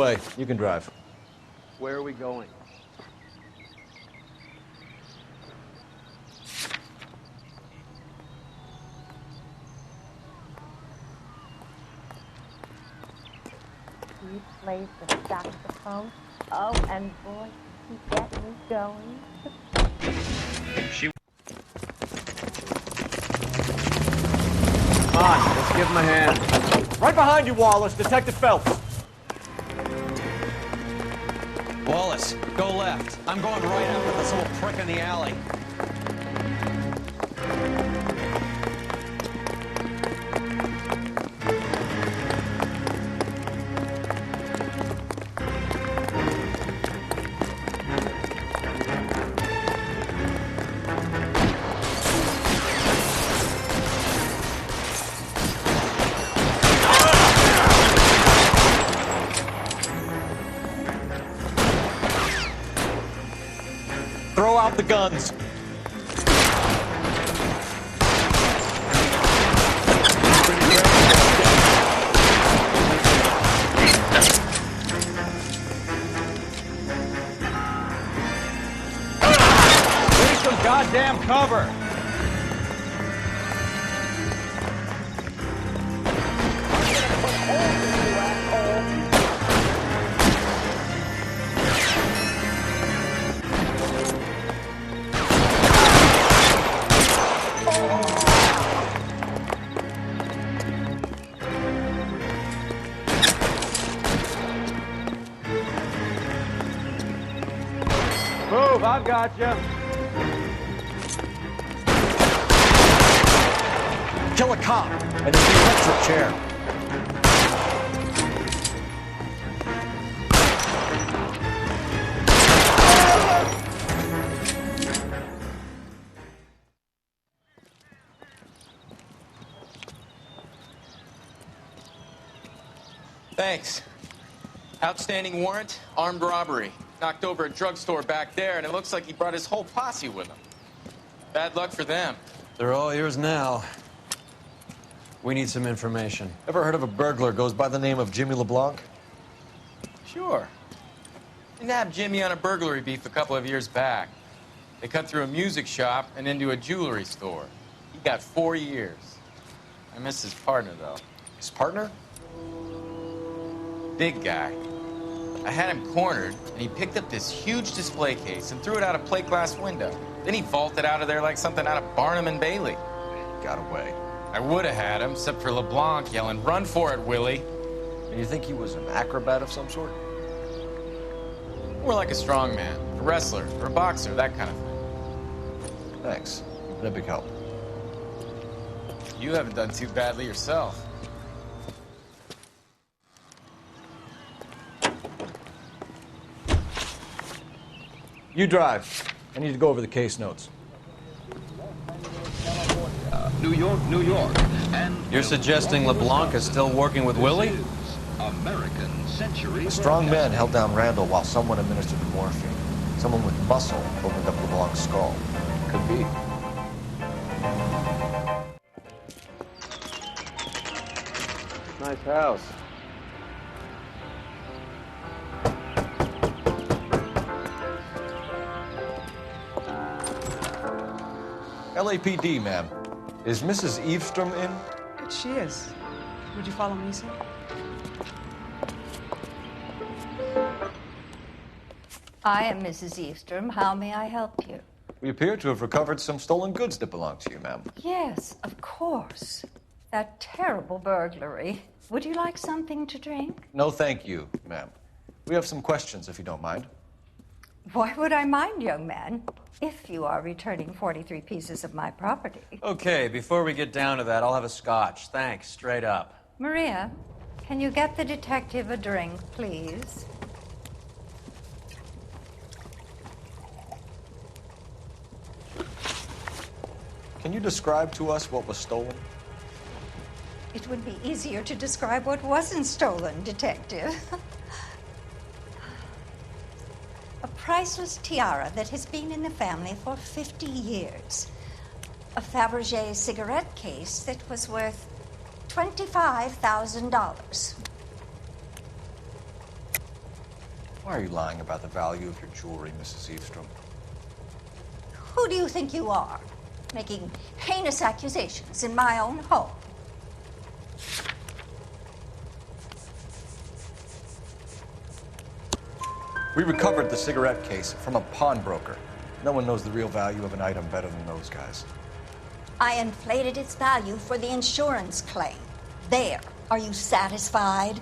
way. You can drive. Where are we going? He plays the saxophone. Oh, and boy, he get me going. Come on, let's give him a hand. Right behind you, Wallace. Detective Phelps. Wallace, go left. I'm going right after this little prick in the alley. Throw out the guns. Take some goddamn cover. Move, I've got you. Kill a cop, and it's the electric chair. Thanks. Outstanding warrant, armed robbery. Knocked over a drugstore back there, and it looks like he brought his whole posse with him. Bad luck for them. They're all yours now. We need some information. Ever heard of a burglar goes by the name of Jimmy LeBlanc? Sure. We nabbed Jimmy on a burglary beef a couple of years back. They cut through a music shop and into a jewelry store. He got 4 years. I miss his partner, though. His partner? Big guy. I had him cornered, and he picked up this huge display case and threw it out a plate glass window. Then he vaulted out of there like something out of Barnum and Bailey. Got away. I would have had him, except for LeBlanc yelling, "Run for it, Willie!" And you think he was an acrobat of some sort? More like a strongman, a wrestler, or a boxer, that kind of thing. Thanks. You've been a big help. You haven't done too badly yourself. You drive. I need to go over the case notes. New York, New York. And You're suggesting LeBlanc is still working with Willie? American Century. A strong man held down Randall while someone administered the morphine. Someone with muscle opened up LeBlanc's skull. Could be. Nice house. LAPD, ma'am. Is Mrs. Eavestrom in? She is. Would you follow me, sir? I am Mrs. Eavestrom. How may I help you? We appear to have recovered some stolen goods that belong to you, ma'am. Yes, of course. That terrible burglary. Would you like something to drink? No, thank you, ma'am. We have some questions, if you don't mind. Why would I mind, young man, if you are returning 43 pieces of my property? Okay, before we get down to that, I'll have a scotch. Thanks, straight up. Maria, can you get the detective a drink, please? Can you describe to us what was stolen? It would be easier to describe what wasn't stolen, detective. A priceless tiara that has been in the family for 50 years. A Fabergé cigarette case that was worth $25,000. Why are you lying about the value of your jewelry, Mrs. Eavestrom? Who do you think you are, making heinous accusations in my own home? We recovered the cigarette case from a pawnbroker. No one knows the real value of an item better than those guys. I inflated its value for the insurance claim. There. Are you satisfied?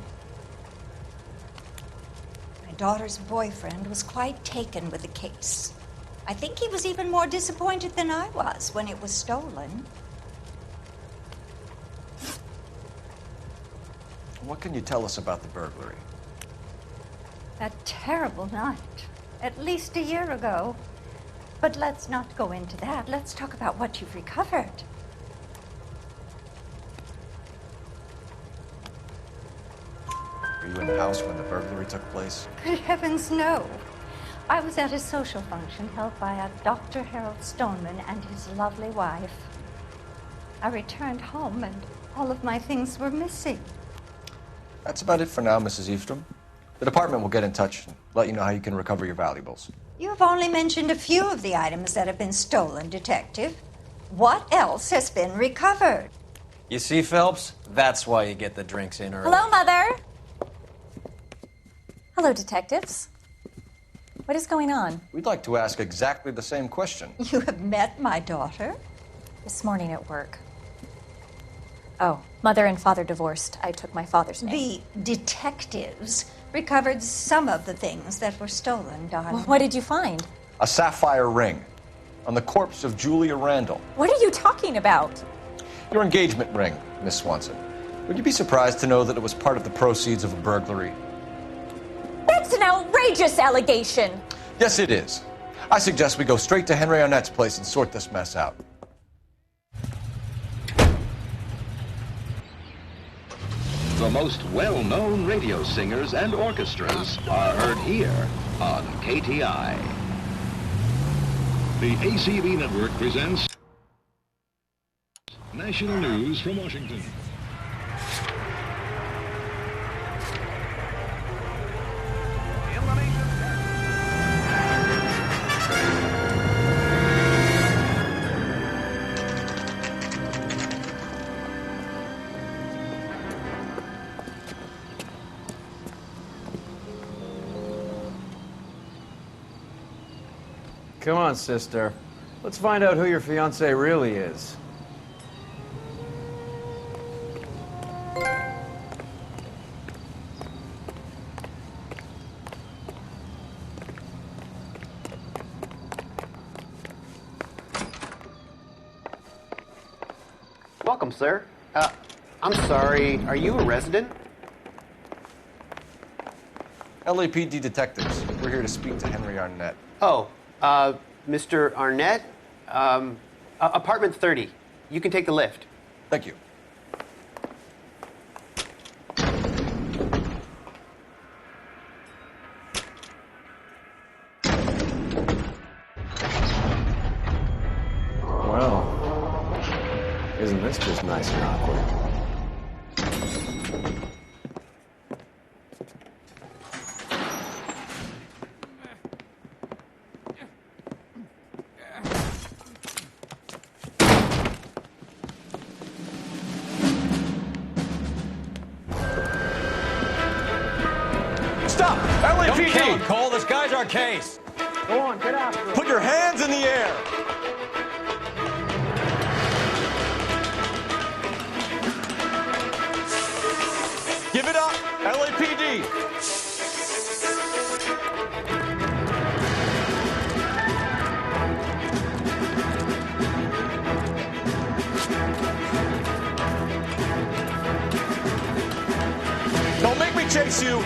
My daughter's boyfriend was quite taken with the case. I think he was even more disappointed than I was when it was stolen. What can you tell us about the burglary? That terrible night, at least a year ago. But let's not go into that. Let's talk about what you've recovered. Were you in the house when the burglary took place? Good heavens, no. I was at a social function held by a Dr. Harold Stoneman and his lovely wife. I returned home and all of my things were missing. That's about it for now, Mrs. Eavestrom. The department will get in touch and let you know how you can recover your valuables. You've only mentioned a few of the items that have been stolen, Detective. What else has been recovered? You see, Phelps? That's why you get the drinks in early. Hello, Mother. Hello, detectives. What is going on? We'd like to ask exactly the same question. You have met my daughter? This morning at work. Oh, mother and father divorced. I took my father's name. The detectives recovered some of the things that were stolen, darling. Well, what did you find? A sapphire ring on the corpse of Julia Randall. What are you talking about? Your engagement ring, Miss Swanson. Would you be surprised to know that it was part of the proceeds of a burglary? That's an outrageous allegation. Yes, it is. I suggest we go straight to Henry Arnett's place and sort this mess out. The most well-known radio singers and orchestras are heard here on KTI. The ACB network presents National News from Washington. Come on, sister. Let's find out who your fiancé really is. Welcome, sir. I'm sorry, are you a resident? LAPD detectives. We're here to speak to Henry Arnett. Oh, Mr. Arnett? Apartment 30. You can take the lift. Thank you. Well, isn't this just nice and awkward? Stop! Don't kill him, LAPD! Cole. This guy's our case. Go on, get after him. Put your hands in the air! Give it up, LAPD! Don't make me chase you!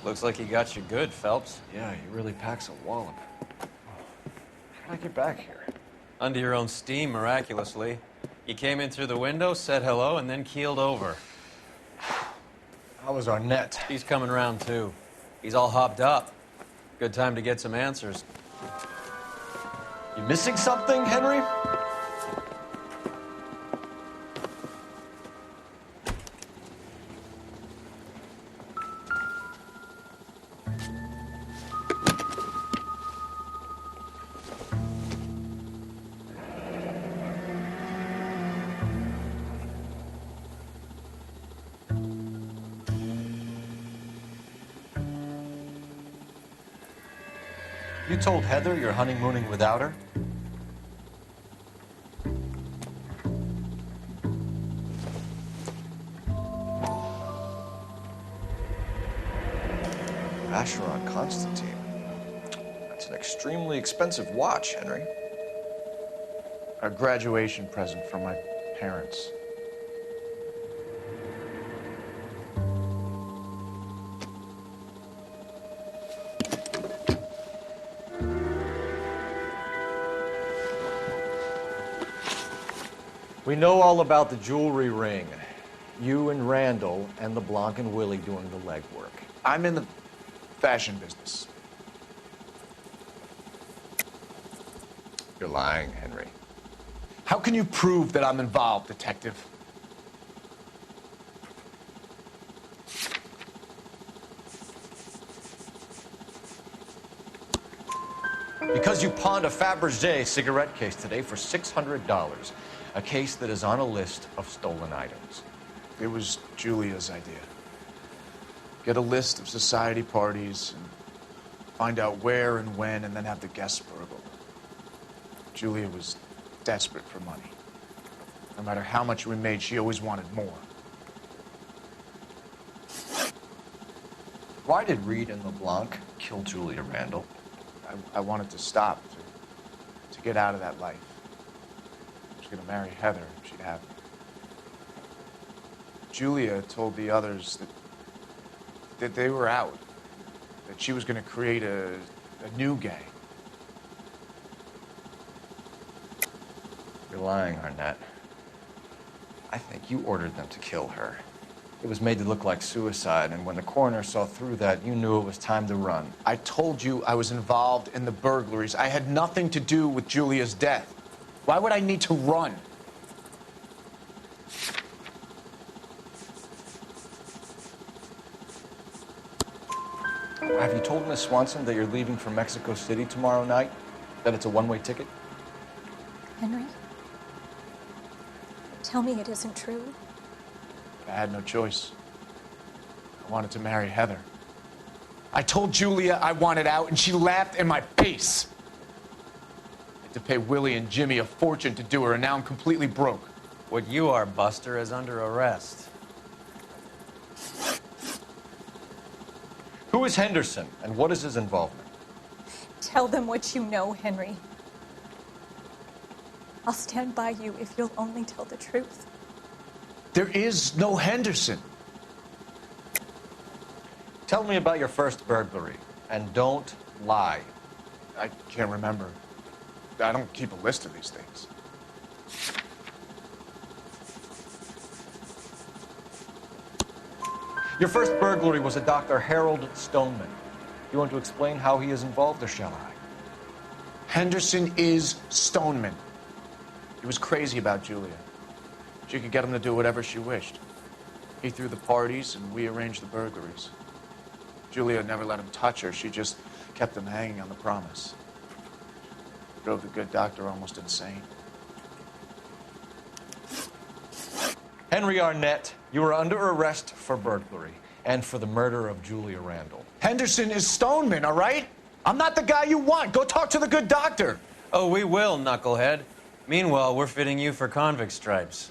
Looks like he got you good, Phelps. Yeah, he really packs a wallop. How'd I get back here? Under your own steam, miraculously. You came in through the window, said hello, and then keeled over. How was Arnett? He's coming round, too. He's all hopped up. Good time to get some answers. You missing something, Henry? You told Heather you're honeymooning without her? Vacheron Constantine. That's an extremely expensive watch, Henry. A graduation present from my parents. We know all about the jewelry ring. You and Randall and LeBlanc and Willie doing the legwork. I'm in the fashion business. You're lying, Henry. How can you prove that I'm involved, detective? Because you pawned a Fabergé cigarette case today for $600. A case that is on a list of stolen items. It was Julia's idea. Get a list of society parties and find out where and when and then have the guests burgle. Julia was desperate for money. No matter how much we made, she always wanted more. Why did Reed and LeBlanc kill Julia Randall? I wanted to stop, to get out of that life. I was gonna marry Heather if she'd have me. Julia told the others that they were out, that she was gonna create a new gang. You're lying, Arnett. I think you ordered them to kill her. It was made to look like suicide, and when the coroner saw through that, you knew it was time to run. I told you I was involved in the burglaries. I had nothing to do with Julia's death. Why would I need to run? Have you told Miss Swanson that you're leaving for Mexico City tomorrow night? That it's a one-way ticket? Henry? Tell me it isn't true. I had no choice. I wanted to marry Heather. I told Julia I wanted out, and she laughed in my face. I had to pay Willie and Jimmy a fortune to do her, and now I'm completely broke. What you are, Buster, is under arrest. Who is Henderson, and what is his involvement? Tell them what you know, Henry. I'll stand by you if you'll only tell the truth. There is no Henderson. Tell me about your first burglary, and don't lie. I can't remember. I don't keep a list of these things. Your first burglary was a Dr. Harold Stoneman. You want to explain how he is involved, or shall I? Henderson is Stoneman. He was crazy about Julia. She could get him to do whatever she wished. He threw the parties, and we arranged the burglaries. Julia never let him touch her. She just kept him hanging on the promise. Drove the good doctor almost insane. Henry Arnett, you are under arrest for burglary and for the murder of Julia Randall. Henderson is Stoneman, all right? I'm not the guy you want. Go talk to the good doctor. Oh, we will, knucklehead. Meanwhile, we're fitting you for convict stripes.